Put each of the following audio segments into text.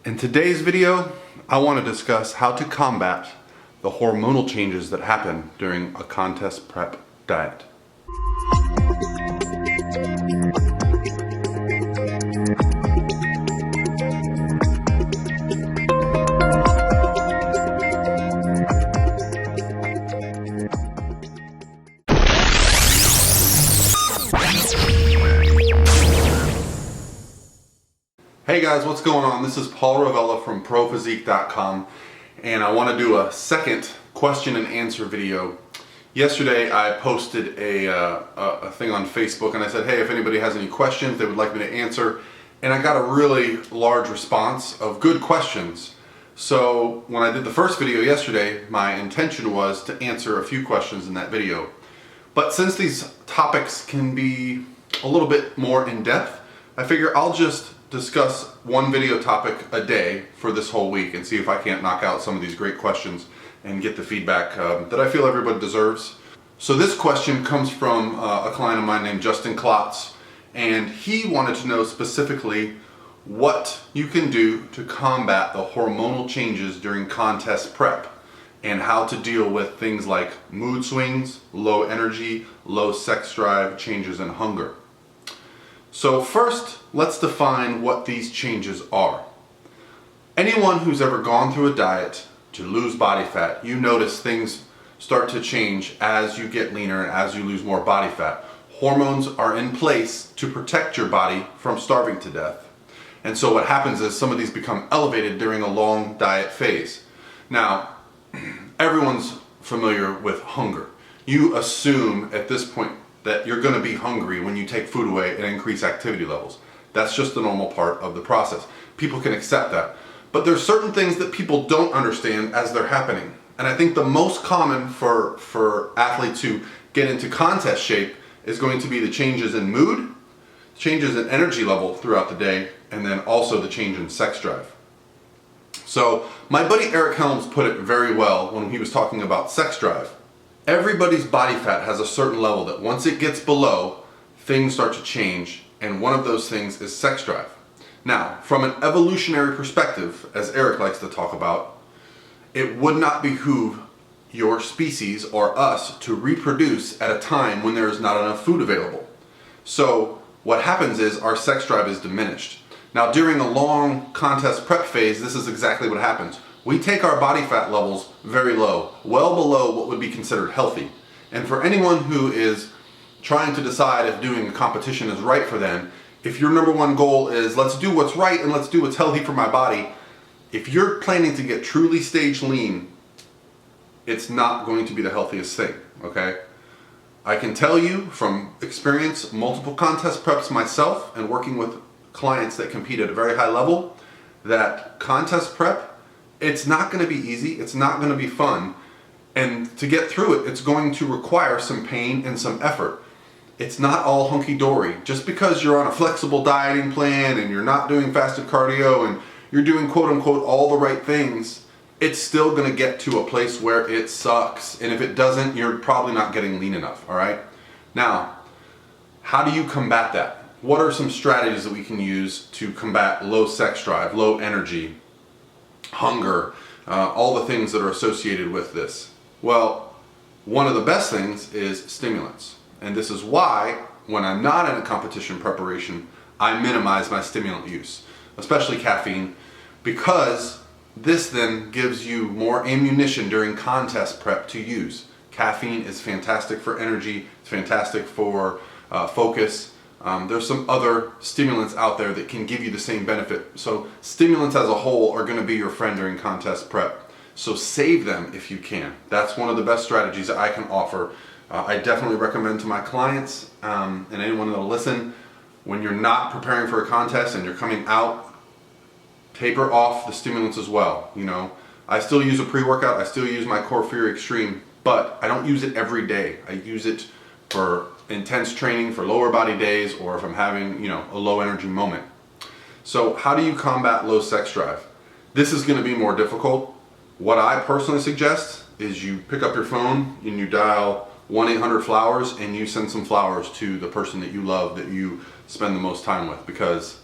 In today's video, I want to discuss how to combat the hormonal changes that happen during a contest prep diet. Hey guys, what's going on? This is Paul Revelia from ProPhysique.com, and I want to do a second question and answer video. Yesterday I posted a thing on Facebook and I said, hey, if anybody has any questions they would like me to answer, and I got a really large response of good questions. So when I did the first video yesterday, my intention was to answer a few questions in that video. But since these topics can be a little bit more in depth, I figure I'll just discuss one video topic a day for this whole week and see if I can't knock out some of these great questions and get the feedback that I feel everybody deserves. So this question comes from a client of mine named Justin Klotz, and he wanted to know specifically what you can do to combat the hormonal changes during contest prep and how to deal with things like mood swings, low energy, low sex drive, changes in hunger. So first, let's define what these changes are. Anyone who's ever gone through a diet to lose body fat, you notice things start to change as you get leaner and as you lose more body fat. Hormones are in place to protect your body from starving to death. And so what happens is some of these become elevated during a long diet phase. Now, everyone's familiar with hunger. You assume at this point that you're going to be hungry when you take food away and increase activity levels. That's just the normal part of the process. People can accept that. But there's certain things that people don't understand as they're happening. And I think the most common for athletes who get into contest shape is going to be the changes in mood, changes in energy level throughout the day, and then also the change in sex drive. So my buddy Eric Helms put it very well when he was talking about sex drive. Everybody's body fat has a certain level that once it gets below, things start to change, and one of those things is sex drive. Now, from an evolutionary perspective, as Eric likes to talk about, it would not behoove your species or us to reproduce at a time when there is not enough food available. So what happens is our sex drive is diminished. Now, during a long contest prep phase, this is exactly what happens. We take our body fat levels very low, well below what would be considered healthy. And for anyone who is trying to decide if doing a competition is right for them, if your number one goal is let's do what's right and let's do what's healthy for my body, if you're planning to get truly stage lean, it's not going to be the healthiest thing, okay? I can tell you from experience, multiple contest preps myself and working with clients that compete at a very high level, that contest prep, it's not going to be easy, it's not going to be fun, and to get through it, it's going to require some pain and some effort. It's not all hunky-dory. Just because you're on a flexible dieting plan and you're not doing fasted cardio and you're doing quote-unquote all the right things, it's still going to get to a place where it sucks, and if it doesn't, you're probably not getting lean enough, all right? Now, how do you combat that? What are some strategies that we can use to combat low sex drive, low energy, hunger, all the things that are associated with this? Well, one of the best things is stimulants. And this is why, when I'm not in a competition preparation, I minimize my stimulant use, especially caffeine, because this then gives you more ammunition during contest prep to use. Caffeine is fantastic for energy, it's fantastic for focus. There's some other stimulants out there that can give you the same benefit. So stimulants as a whole are going to be your friend during contest prep. So save them if you can. That's one of the best strategies that I can offer. I definitely recommend to my clients and anyone that'll listen, when you're not preparing for a contest and you're coming out, taper off the stimulants as well. You know, I still use a pre-workout, I still use my Core Fury Extreme, but I don't use it every day. I use it for intense training, for lower body days, or if I'm having, you know, a low energy moment. So how do you combat low sex drive? This is going to be more difficult. What I personally suggest is you pick up your phone and you dial 1-800-FLOWERS and you send some flowers to the person that you love, that you spend the most time with, because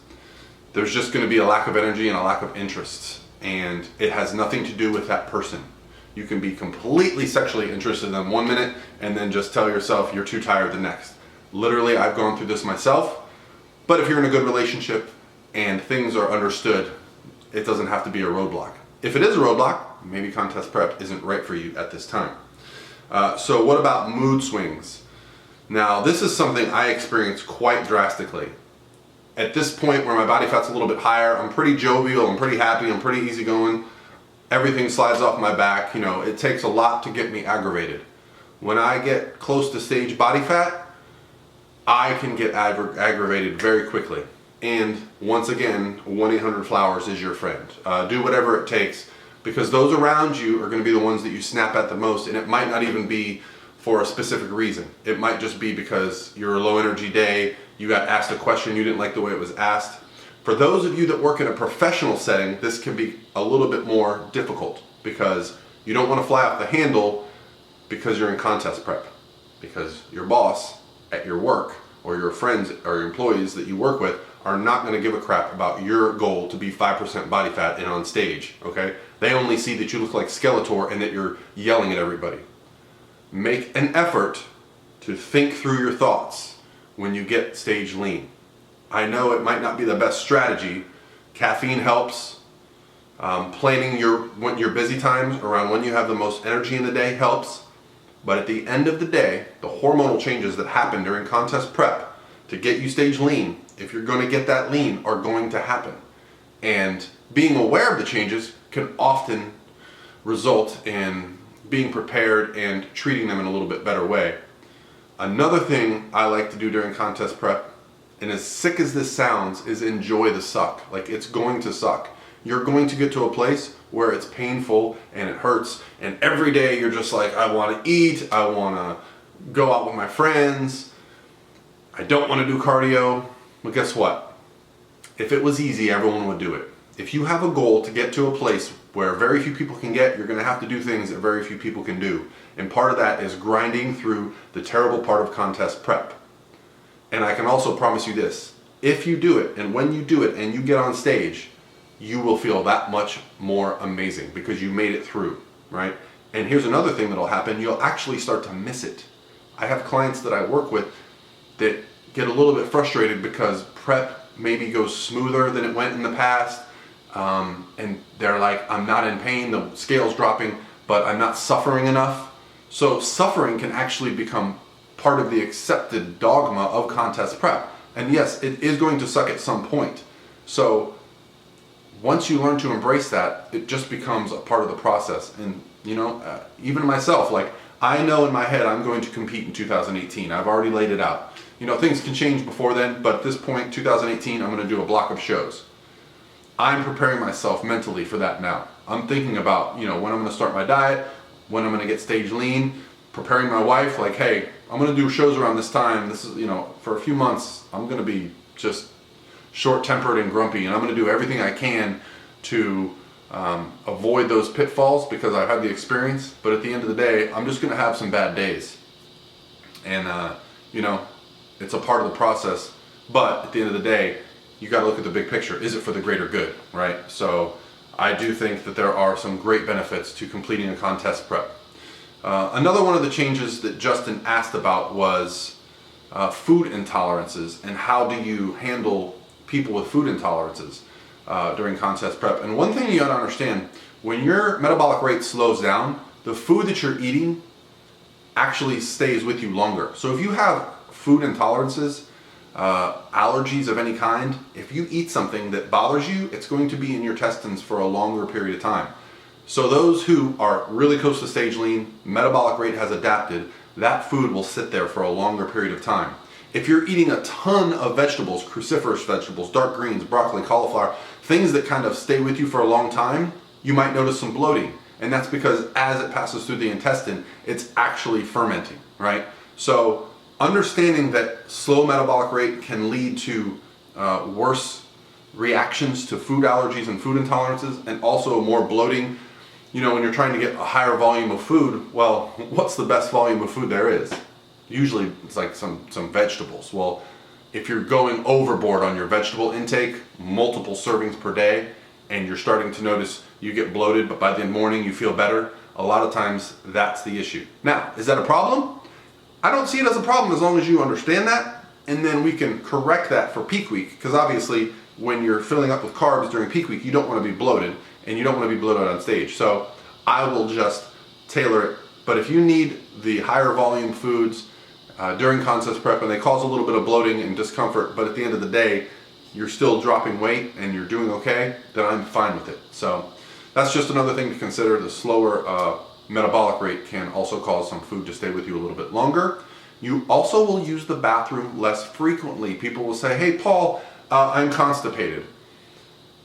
there's just going to be a lack of energy and a lack of interest. And it has nothing to do with that person. You can be completely sexually interested in them 1 minute and then just tell yourself you're too tired the next. Literally, I've gone through this myself. But if you're in a good relationship and things are understood, it doesn't have to be a roadblock. If it is a roadblock, maybe contest prep isn't right for you at this time. So what about mood swings? Now, this is something I experience quite drastically. At this point where my body fat's a little bit higher, I'm pretty jovial, I'm pretty happy, I'm pretty easygoing. Everything slides off my back. You know, it takes a lot to get me aggravated. When I get close to stage body fat, I can get aggravated very quickly. And once again, 1-800-FLOWERS is your friend. Do whatever it takes, because those around you are going to be the ones that you snap at the most, and it might not even be for a specific reason. It might just be because you're a low energy day, you got asked a question, you didn't like the way it was asked. For those of you that work in a professional setting, this can be a little bit more difficult because you don't want to fly off the handle because you're in contest prep, because your boss at your work or your friends or your employees that you work with are not going to give a crap about your goal to be 5% body fat and on stage, okay? They only see that you look like Skeletor and that you're yelling at everybody. Make an effort to think through your thoughts when you get stage lean. I know it might not be the best strategy. Caffeine helps. Planning your busy times around when you have the most energy in the day helps. But at the end of the day, the hormonal changes that happen during contest prep to get you stage lean, if you're going to get that lean, are going to happen. And being aware of the changes can often result in being prepared and treating them in a little bit better way. Another thing I like to do during contest prep, and as sick as this sounds, is enjoy the suck. Like, it's going to suck. You're going to get to a place where it's painful and it hurts, and every day you're just like, I want to eat, I want to go out with my friends, I don't want to do cardio. Well, guess what? If it was easy, everyone would do it. If you have a goal to get to a place where very few people can get, you're going to have to do things that very few people can do. And part of that is grinding through the terrible part of contest prep. And I can also promise you this, if you do it, and when you do it and you get on stage, you will feel that much more amazing because you made it through, right? And here's another thing that'll happen, you'll actually start to miss it. I have clients that I work with that get a little bit frustrated because prep maybe goes smoother than it went in the past. And they're like, I'm not in pain, the scale's dropping, but I'm not suffering enough. So suffering can actually become part of the accepted dogma of contest prep. And yes, it is going to suck at some point. So once you learn to embrace that, it just becomes a part of the process. And you know, even myself, like, I know in my head I'm going to compete in 2018. I've already laid it out. You know, things can change before then, but at this point, 2018, I'm going to do a block of shows. I'm preparing myself mentally for that now. I'm thinking about, you know, when I'm going to start my diet, when I'm going to get stage lean, preparing my wife, like, hey, I'm going to do shows around this time. This is, you know, for a few months, I'm going to be just short-tempered and grumpy, and I'm going to do everything I can to avoid those pitfalls because I've had the experience. But at the end of the day, I'm just going to have some bad days. And, you know, it's a part of the process. But at the end of the day, you got to look at the big picture. Is it for the greater good, right? So I do think that there are some great benefits to completing a contest prep. Another one of the changes that Justin asked about was food intolerances, and how do you handle people with food intolerances during contest prep. And one thing you got to understand, when your metabolic rate slows down, the food that you're eating actually stays with you longer. So if you have food intolerances, allergies of any kind, if you eat something that bothers you, it's going to be in your intestines for a longer period of time. So those who are really close to stage lean, metabolic rate has adapted, that food will sit there for a longer period of time. If you're eating a ton of vegetables, cruciferous vegetables, dark greens, broccoli, cauliflower, things that kind of stay with you for a long time, you might notice some bloating. And that's because as it passes through the intestine, it's actually fermenting, right? So understanding that slow metabolic rate can lead to worse reactions to food allergies and food intolerances, and also more bloating. You know, when you're trying to get a higher volume of food, well, what's the best volume of food there is? Usually it's like some vegetables. Well, if you're going overboard on your vegetable intake, multiple servings per day, and you're starting to notice you get bloated, but by the morning you feel better, a lot of times that's the issue. Now, is that a problem? I don't see it as a problem as long as you understand that, and then we can correct that for peak week, because obviously when you're filling up with carbs during peak week, you don't want to be bloated, and you don't want to be bloated on stage. So I will just tailor it. But if you need the higher volume foods during contest prep, and they cause a little bit of bloating and discomfort, but at the end of the day, you're still dropping weight and you're doing okay, then I'm fine with it. So that's just another thing to consider. The slower metabolic rate can also cause some food to stay with you a little bit longer. You also will use the bathroom less frequently. People will say, hey Paul, I'm constipated.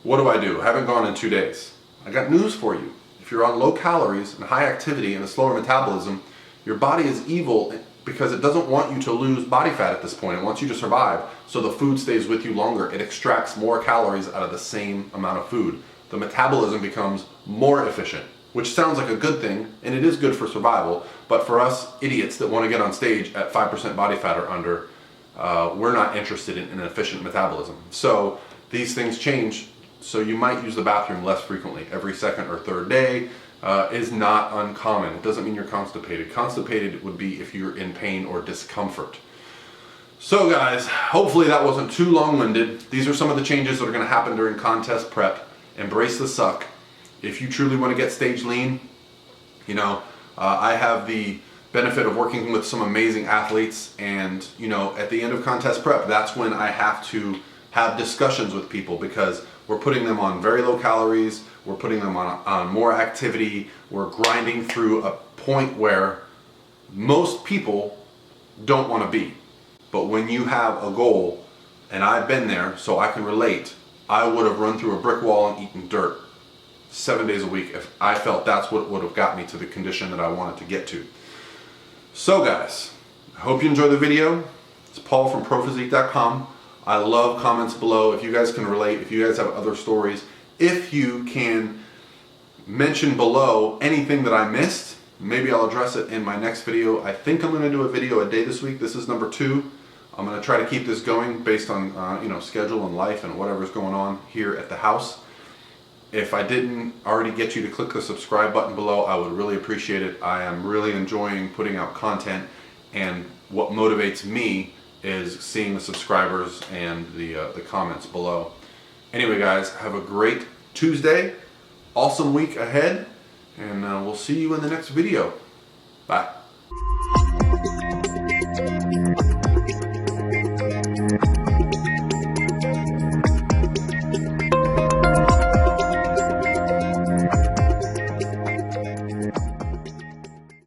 What do? I haven't gone in 2 days. I got news for you. If you're on low calories and high activity and a slower metabolism, your body is evil because it doesn't want you to lose body fat at this point. It wants you to survive, so the food stays with you longer. It extracts more calories out of the same amount of food. The metabolism becomes more efficient, which sounds like a good thing, and it is good for survival, but for us idiots that want to get on stage at 5% body fat or under, we're not interested in an efficient metabolism. So these things change, so you might use the bathroom less frequently. Every second or third day is not uncommon. It doesn't mean you're constipated. Constipated would be if you're in pain or discomfort. So guys, hopefully that wasn't too long-winded. These are some of the changes that are going to happen during contest prep. Embrace the suck. If you truly want to get stage lean, you know, I have the benefit of working with some amazing athletes, and you know, at the end of contest prep, that's when I have to have discussions with people, because we're putting them on very low calories, we're putting them on more activity, we're grinding through a point where most people don't want to be. But when you have a goal, and I've been there so I can relate, I would have run through a brick wall and eaten dirt 7 days a week if I felt that's what would have got me to the condition that I wanted to get to. So guys, I hope you enjoyed the video. It's Paul from prophysique.com. I love comments below. If you guys can relate, if you guys have other stories, if you can mention below anything that I missed, maybe I'll address it in my next video. I think I'm going to do a video a day this week. This is number 2. I'm going to try to keep this going based on you know, schedule and life and whatever's going on here at the house. If I didn't already get you to click the subscribe button below, I would really appreciate it. I am really enjoying putting out content, and what motivates me is seeing the subscribers and the comments below. Anyway guys, have a great Tuesday, awesome week ahead, and we'll see you in the next video. Bye.